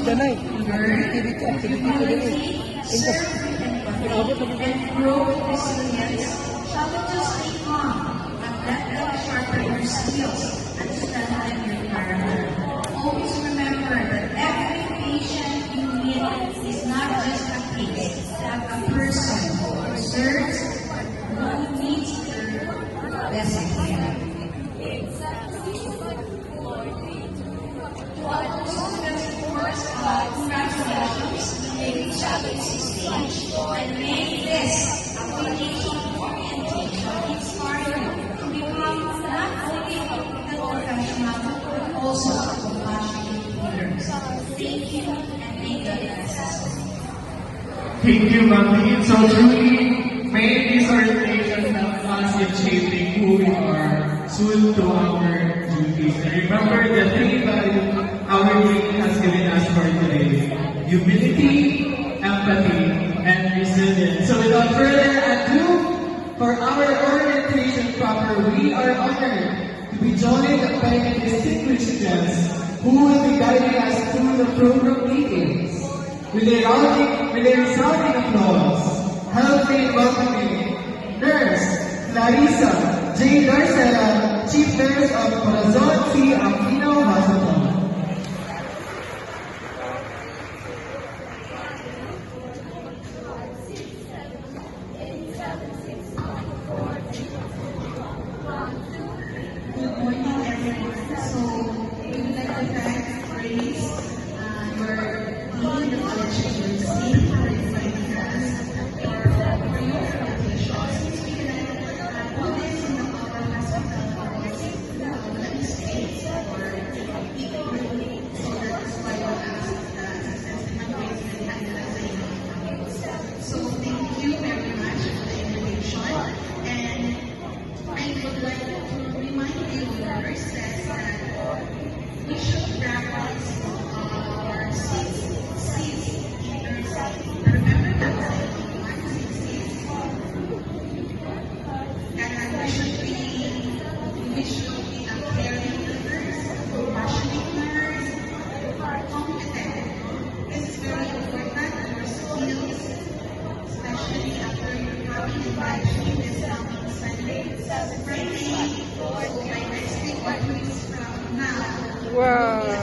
Danay, activity ko din eh. Serve and grow resilience. Challenges may come, but let them sharpen your skills and strengthen your character. Always remember that every patient you meet is not just a case, but a person who deserves who needs your best care. To all those students, of course, congratulations. May we challenge this stage and make this application orientation inspire you to become not only a medical professional, but also a compassionate leader. Thank you and may God bless us. Thank you, Ma'am. So truly, may this orientation help us in shaping who we are soon to our duties. And remember the three values our league has given us for today: humility, empathy, and resilience. So without further ado, for our orientation proper, we are honored to be joined by a distinguished guest who will be guiding us through the program meetings. With a resounding applause, help me welcoming Nurse Clarissa J. Darcela, Chief Nurse of Corazon C. Aquino Hospital. Good morning, everyone. So, we would like to thank Grace, your Dean of the College University, for inviting us for your invitation. Since we cannot do this in the Power Hospital halls, let me state for people so that is why we asked Assistant Grace and Hannah. So, thank you very much for the invitation. And I would like to remind you, nurses, that we should practice our six C's in nursing. Remember that one, six C's. And we should be a caring nurse, compassionate nurse, competent. This is very important. Your skills, especially after you're coming in batching this coming Sunday, Friday. So by next week, 1 week from now, Wow.